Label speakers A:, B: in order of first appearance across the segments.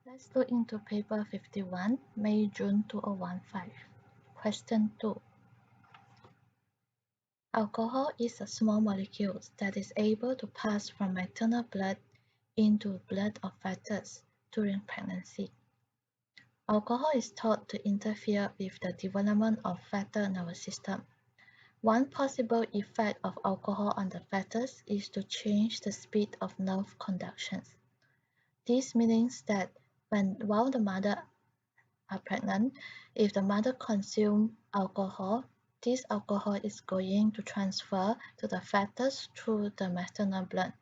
A: Let's look into paper 51, May-June 2015. Question 2. Alcohol is a small molecule that is able to pass from maternal blood into blood of fetus during pregnancy. Alcohol is thought to interfere with the development of fetal nervous system. One possible effect of alcohol on the fetus is to change the speed of nerve conductions. This means that while the mother are pregnant, if the mother consumes alcohol, this alcohol is going to transfer to the fetus through the maternal blood.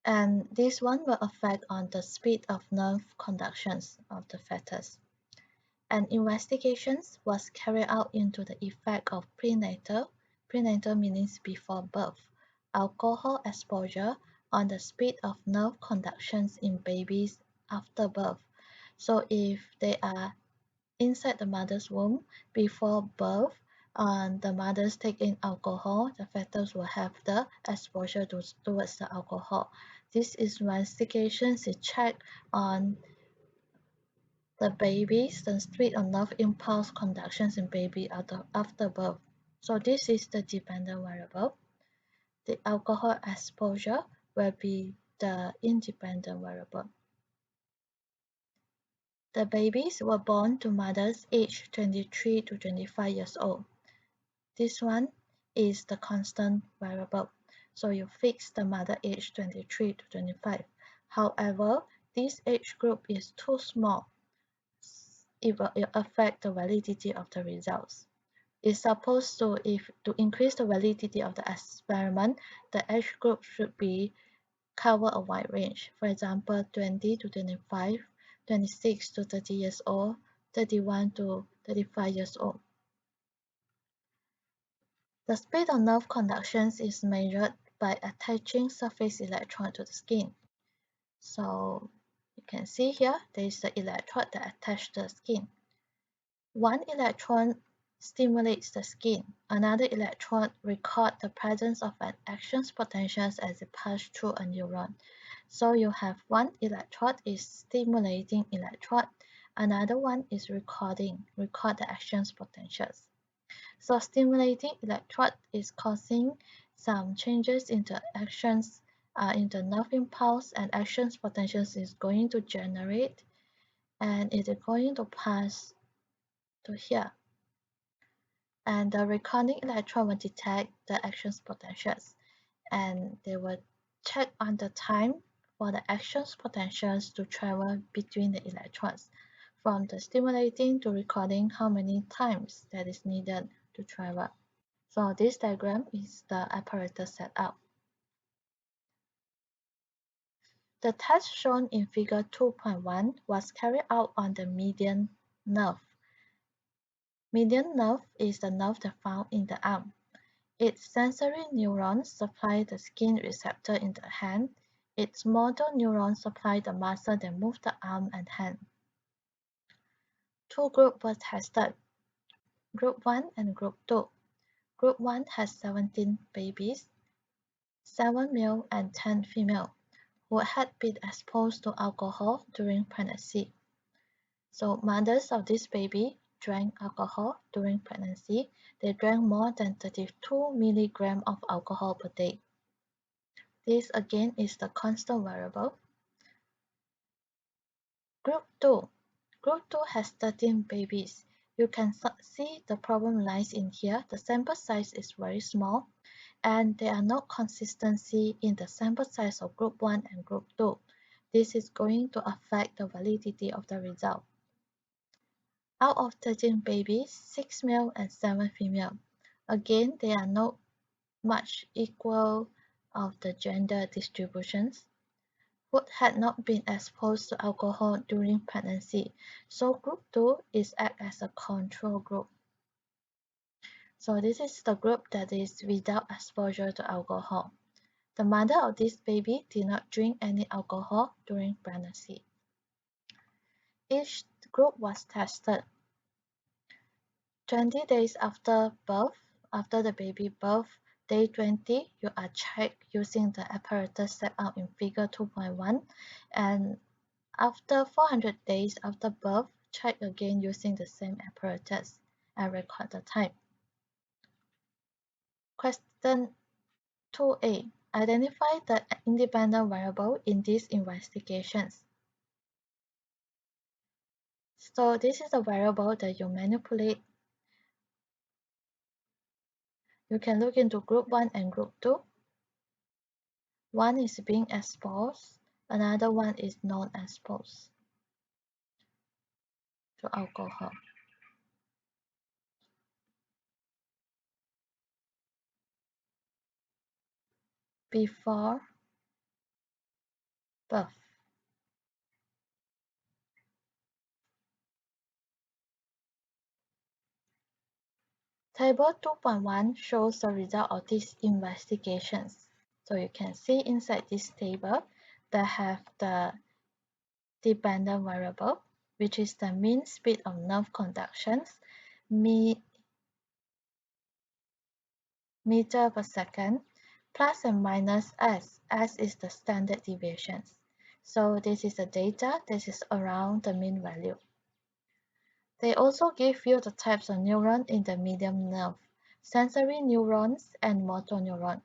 A: And this one will affect on the speed of nerve conductions of the fetus. An investigation was carried out into the effect of prenatal means before birth, alcohol exposure on the speed of nerve conductions in babies after birth. So if they are inside the mother's womb before birth, the mothers take in alcohol, the fetus will have the exposure towards the alcohol. This is investigation is checked on the babies, the speed of nerve impulse conductions in baby after birth. So this is the dependent variable. The alcohol exposure will be the independent variable. The babies were born to mothers aged 23 to 25 years old. This one is the constant variable. So you fix the mother age 23 to 25. However, this age group is too small. It will affect the validity of the results. It's supposed to, to increase the validity of the experiment, the age group should be cover a wide range. For example, 20 to 25, 26 to 30 years old, 31 to 35 years old. The speed of nerve conductions is measured by attaching surface electrode to the skin. So you can see here, there is the electrode that attaches to the skin. One electron stimulates the skin. Another electrode records the presence of an action potential as it passes through a neuron. So you have one electrode is stimulating electrode, another one is record the action potentials. So stimulating electrode is causing some changes into actions in the nerve impulse, and actions potentials is going to generate, and it is going to pass to here. And the recording electrode will detect the action potentials, and they will check on the time for the action potentials to travel between the electrodes. From the stimulating to recording, how many times that is needed to travel. So this diagram is the apparatus setup. The test shown in figure 2.1 was carried out on the median nerve. Median nerve is the nerve that found in the arm. Its sensory neurons supply the skin receptor in the hand. Its motor neurons supply the muscle that move the arm and hand. Two groups were tested, Group 1 and Group 2. Group 1 has 17 babies, 7 male and 10 female, who had been exposed to alcohol during pregnancy. So mothers of this baby drank alcohol during pregnancy. They drank more than 32 milligrams of alcohol per day. This again is the constant variable. Group 2. Group 2 has 13 babies. You can see the problem lies in here. The sample size is very small, and there are no consistency in the sample size of Group 1 and Group 2. This is going to affect the validity of the result. Out of 13 babies, 6 male and 7 female. Again, they are not much equal of the gender distributions. Who had not been exposed to alcohol during pregnancy, so group 2 is act as a control group. So this is the group that is without exposure to alcohol. The mother of this baby did not drink any alcohol during pregnancy. Each group was tested 20 days after birth. After the baby birth, day 20, you are checked using the apparatus set out in figure 2.1, and after 400 days after birth, check again using the same apparatus and record the time. Question 2a. Identify the independent variable in these investigations. So this is a variable that you manipulate. You can look into group 1 and group 2. One is being exposed, another one is non-exposed to alcohol. Before birth. Table 2.1 shows the result of these investigations. So you can see inside this table, they have the dependent variable, which is the mean speed of nerve conductions, meter per second, plus and minus s. S is the standard deviations. So this is the data, this is around the mean value. They also give you the types of neuron in the median nerve, sensory neurons and motor neuron.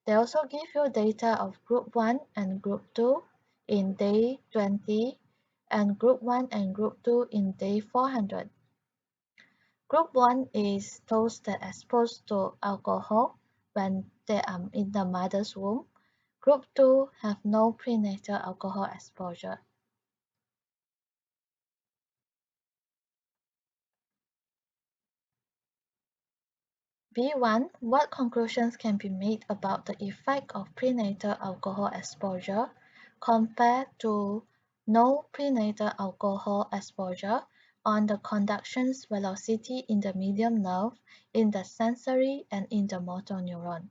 A: They also give you data of group 1 and group 2 in day 20 and group 1 and group 2 in day 400. Group 1 is those that are exposed to alcohol when they are in the mother's womb. Group 2 have no prenatal alcohol exposure. B1. What conclusions can be made about the effect of prenatal alcohol exposure compared to no prenatal alcohol exposure on the conduction velocity in the median nerve, in the sensory, and in the motor neuron?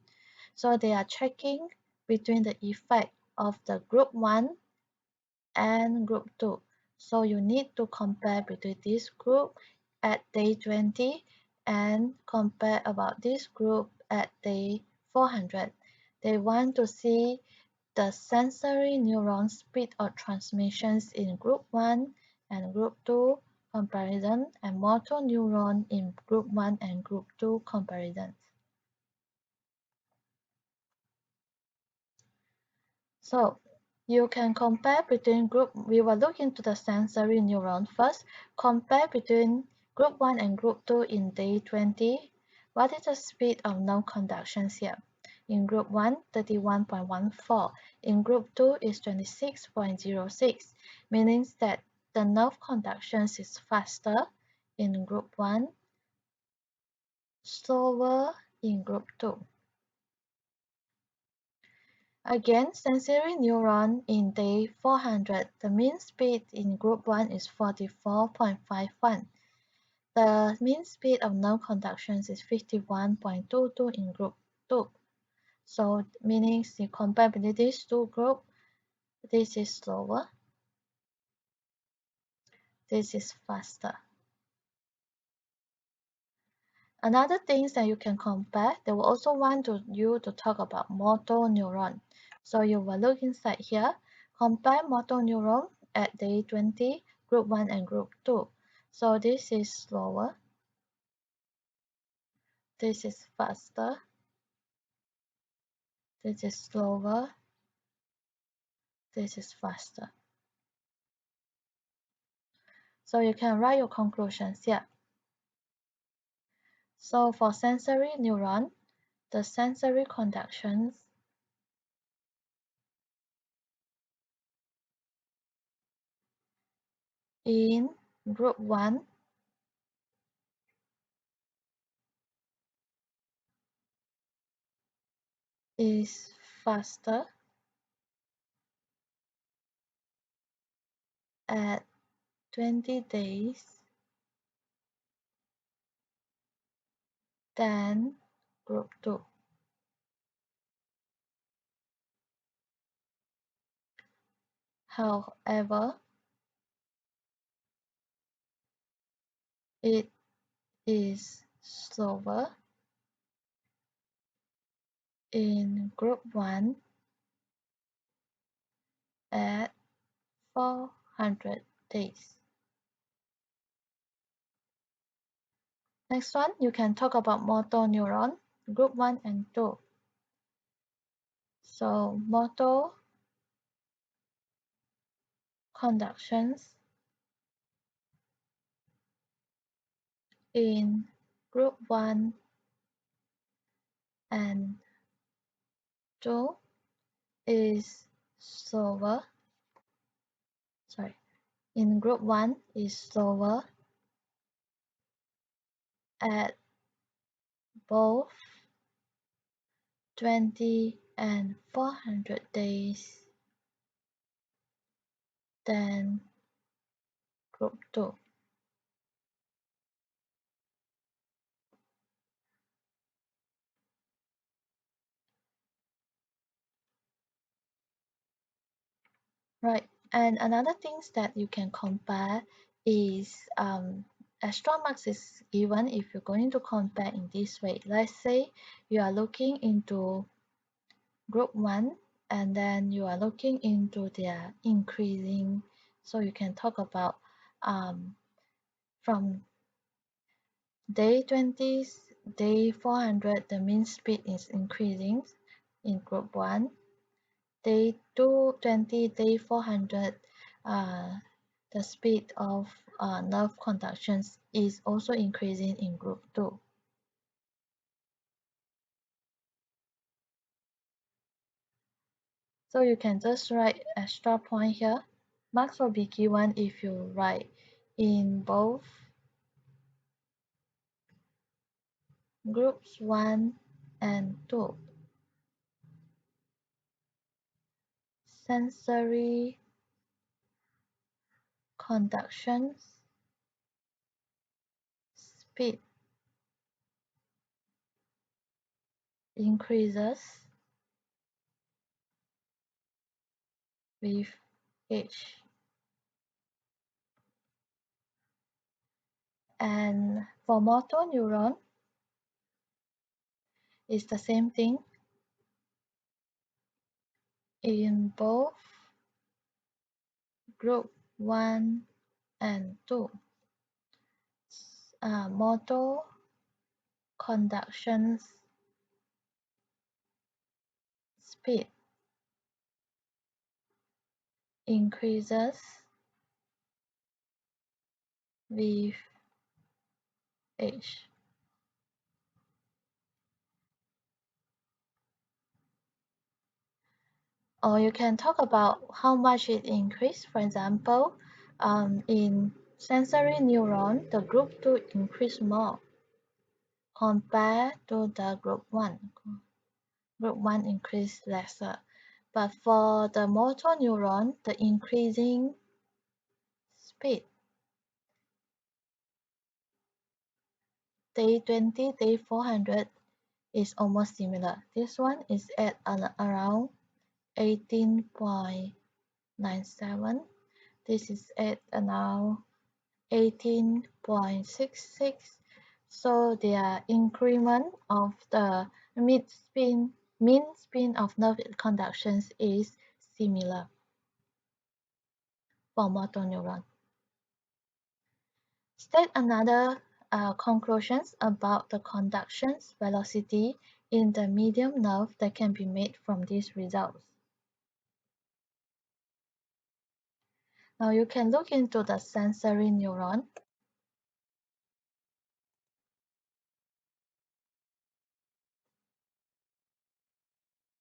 A: So they are checking between the effect of the group 1 and group 2. So you need to compare between this group at day 20 and compare about this group at day 400. They want to see the sensory neuron speed of transmissions in group 1 and group 2 comparison and motor neuron in group 1 and group 2 comparisons. So you can compare between group, we will look into the sensory neuron first, compare between group 1 and group 2 in day 20. What is the speed of nerve conductions here? In group 1, 31.14. In group 2 is 26.06, meaning that the nerve conductions is faster in group 1, slower in group 2. Again, sensory neuron in day 400, the mean speed in group 1 is 44.51. The mean speed of nerve conductions is 51.22 in group 2. So meaning you compare between these two groups, this is slower, this is faster. Another things that you can compare, they will also want you to talk about motor neuron. So you will look inside here, compare motor neuron at day 20, group 1 and group 2. So this is slower, this is faster, this is slower, this is faster. So you can write your conclusions here. So for sensory neuron, the sensory conductions in group 1 is faster at 20 days than group 2. However, it is slower in group 1 at 400 days. Next one, you can talk about motor neuron, group 1 and 2. So motor conductions in group 1 and 2 is slower. Sorry, in group 1 is slower at both 20 and 400 days than group 2. Right, and another things that you can compare is extra marks is given if you're going to compare in this way. Let's say you are looking into group 1 and then you are looking into their increasing. So you can talk about from day 20, day 400, the mean speed is increasing in group 1. Day 220, day 400, the speed of nerve conductions is also increasing in group 2. So you can just write extra point here. Marks will be given if you write in both groups 1 and 2. Sensory conductions speed increases with age. And for motor neuron, it's the same thing in both group 1 and 2. Motor conductions speed increases with age. Or you can talk about how much it increased. For example, in sensory neuron, the group 2 increased more compared to the group 1. Group 1 increased lesser. But for the motor neuron, the increasing speed, day 20, day 400 is almost similar. This one is at around 18.97. This is at around 18.66. So their increment of the mean spin of nerve conductions is similar for motor neuron. State another conclusions about the conduction's velocity in the medium nerve that can be made from these results. Now you can look into the sensory neuron.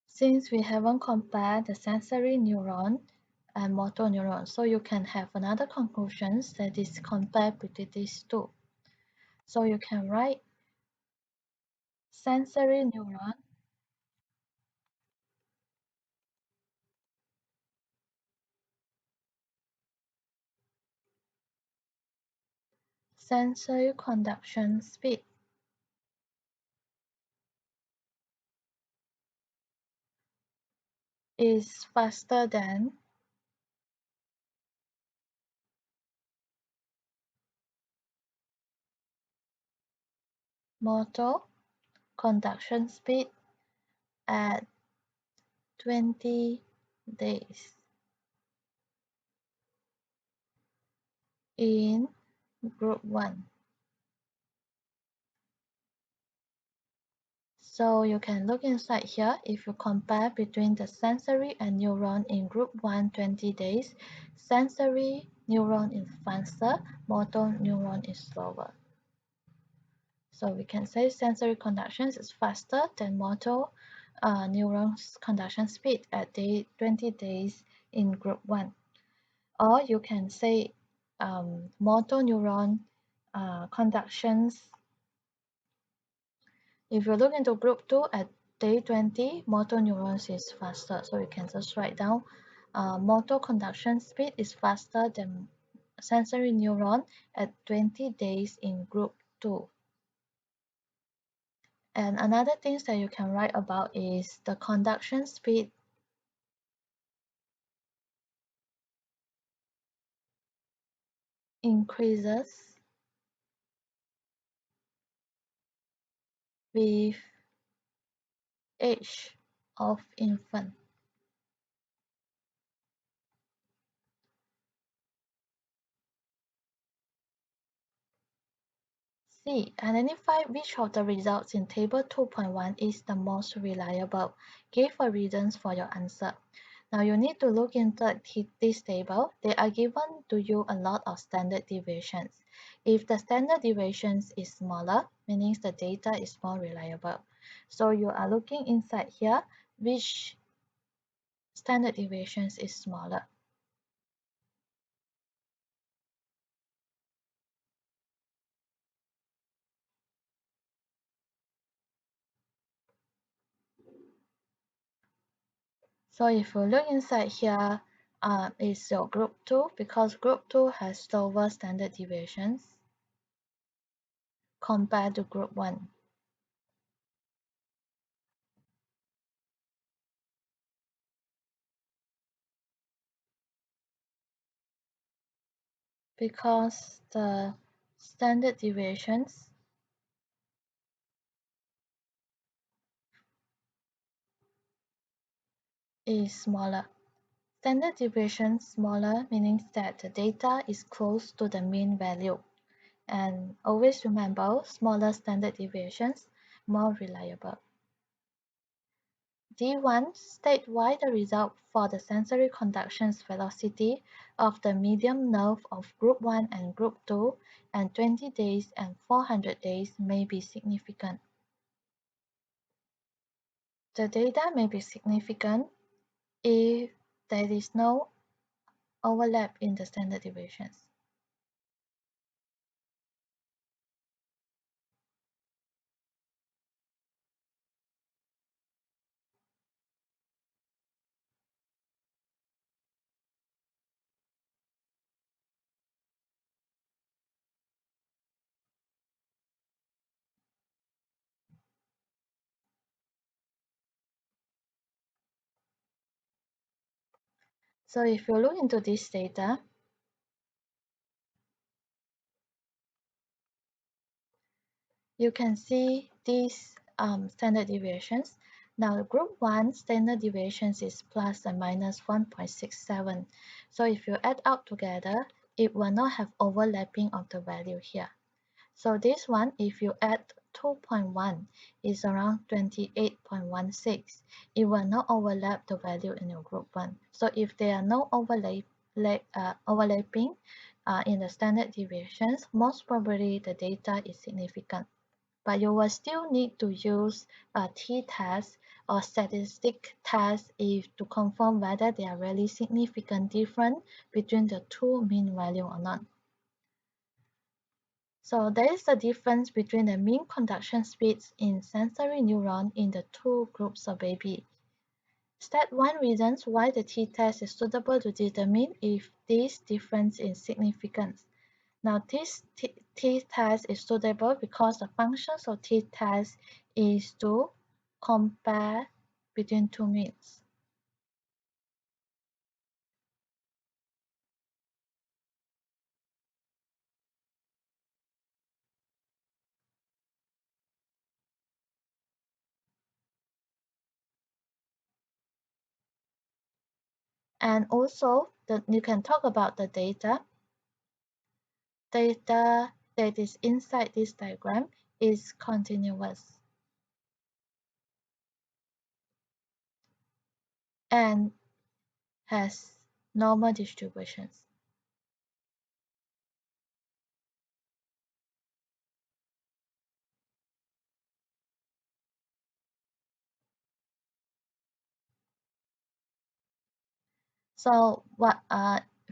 A: Since we haven't compared the sensory neuron and motor neuron, so you can have another conclusions that is compared between these two. So you can write sensory neuron sensory conduction speed is faster than motor conduction speed at 20 days. in group 1. So you can look inside here. If you compare between the sensory and neuron in group 1 20 days, sensory neuron is faster, motor neuron is slower. So we can say sensory conduction is faster than motor neurons conduction speed at day 20 days in group 1. Or you can say motor neuron conductions. If you look into group 2 at day 20, motor neurons is faster. So you can just write down motor conduction speed is faster than sensory neuron at 20 days in group 2. And another things that you can write about is the conduction speed increases with age of infant. C. Identify which of the results in Table 2.1 is the most reliable. Give a reasons for your answer. Now you need to look into this table. They are given to you a lot of standard deviations. If the standard deviations is smaller, meaning the data is more reliable. So you are looking inside here, which standard deviations is smaller. So if you look inside here, is your group 2 because group 2 has lower standard deviations compared to group 1. Because the standard deviations is smaller. Standard deviation smaller meaning that the data is close to the mean value. And always remember, smaller standard deviations more reliable. D1 state why the result for the sensory conduction velocity of the medium nerve of group 1 and group 2 and 20 days and 400 days may be significant. The data may be significant if there is no overlap in the standard deviations. So if you look into this data, you can see these standard deviations. Now group 1 standard deviations is plus and minus 1.67. So if you add up together, it will not have overlapping of the value here. So this one, if you add 2.1 is around 28.16. It will not overlap the value in your group 1. So if there are no overlapping in the standard deviations, most probably the data is significant. But you will still need to use a t-test or statistic test if to confirm whether there are really significant difference between the two mean value or not. So there is a difference between the mean conduction speeds in sensory neuron in the two groups of baby. State one reasons why the t-test is suitable to determine if this difference is significant. Now this t-test is suitable because the functions of t-test is to compare between two means. And also you can talk about the data. data that is inside this diagram is continuous and has normal distributions. So what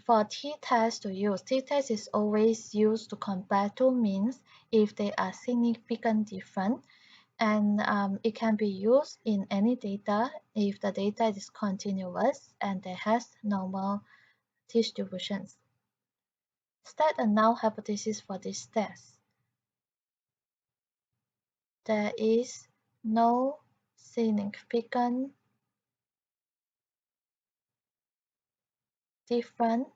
A: for t-test to use, t-test is always used to compare two means if they are significant different, and it can be used in any data if the data is continuous and it has normal distributions. State a null hypothesis for this test. There is no significant difference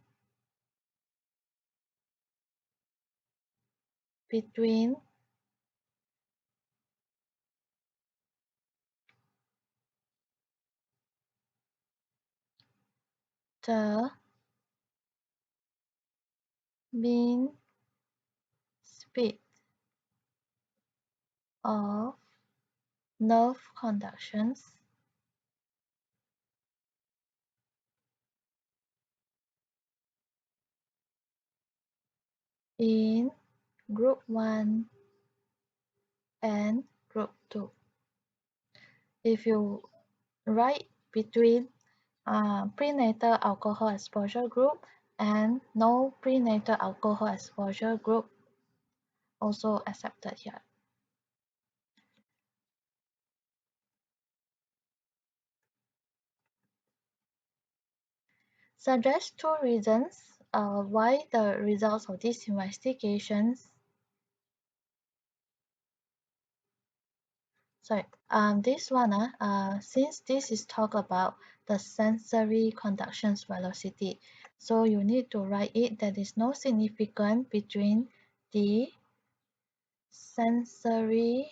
A: between the mean speed of nerve conductions in group 1 and group 2. If you write between prenatal alcohol exposure group and no prenatal alcohol exposure group, also accepted here. Suggest two reasons why the results of these investigations this one since this is talk about the sensory conductions velocity, so you need to write it that is no significance between the sensory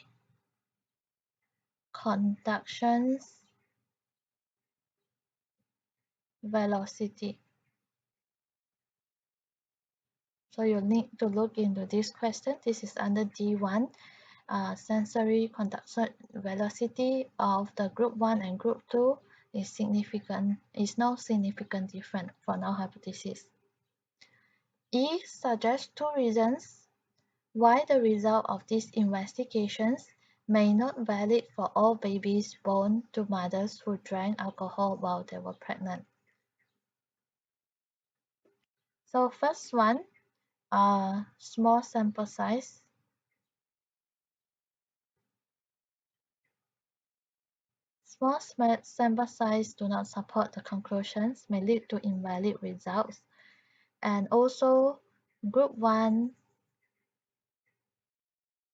A: conductions velocity. So you need to look into this question. This is under D1. Sensory conduction velocity of the group 1 and group 2 is no significant different for null hypothesis. E suggests two reasons why the result of these investigations may not valid for all babies born to mothers who drank alcohol while they were pregnant. So first one, small sample size. Small sample size do not support the conclusions, may lead to invalid results. And also group 1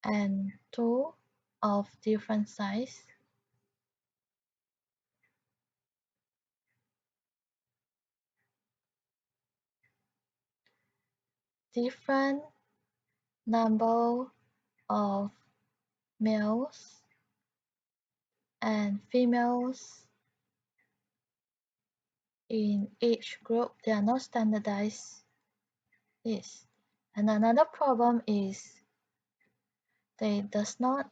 A: and 2 of different size. Different number of males and females in each group. They are not standardized. Yes. And another problem is they does not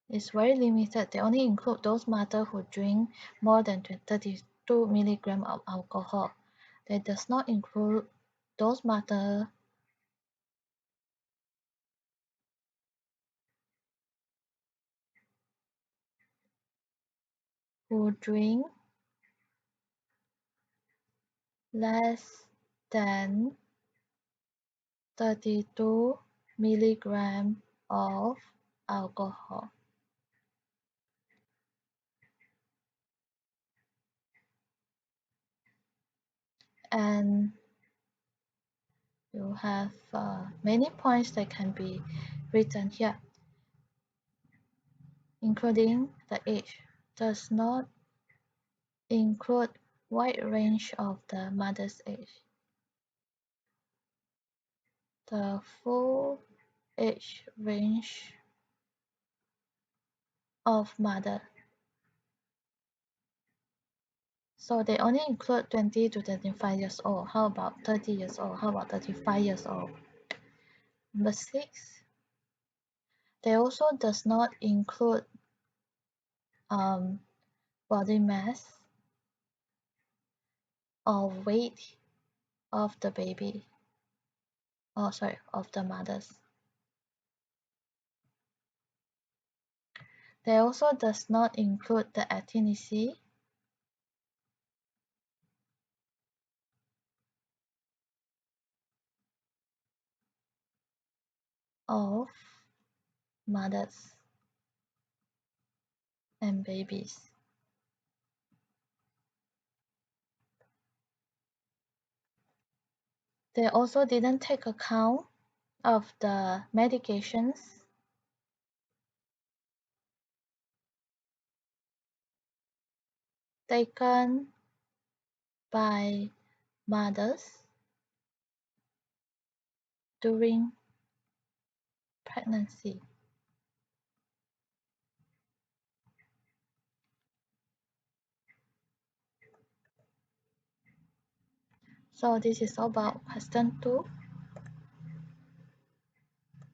A: is very limited. They only include those mothers who drink more than 32 milligrams of alcohol. They does not include those mothers who drink less than 32 milligrams of alcohol. And you have many points that can be written here, including the age does not include wide range of the mother's age. The full age range of mother. So they only include 20 to 25 years old. How about 30 years old? How about 35 years old? Number 6, they also does not include um, body mass or weight of the baby. Oh, sorry, of the mothers. They also does not include the ethnicity of mothers and babies. They also didn't take account of the medications taken by mothers during pregnancy. So this is about question 2.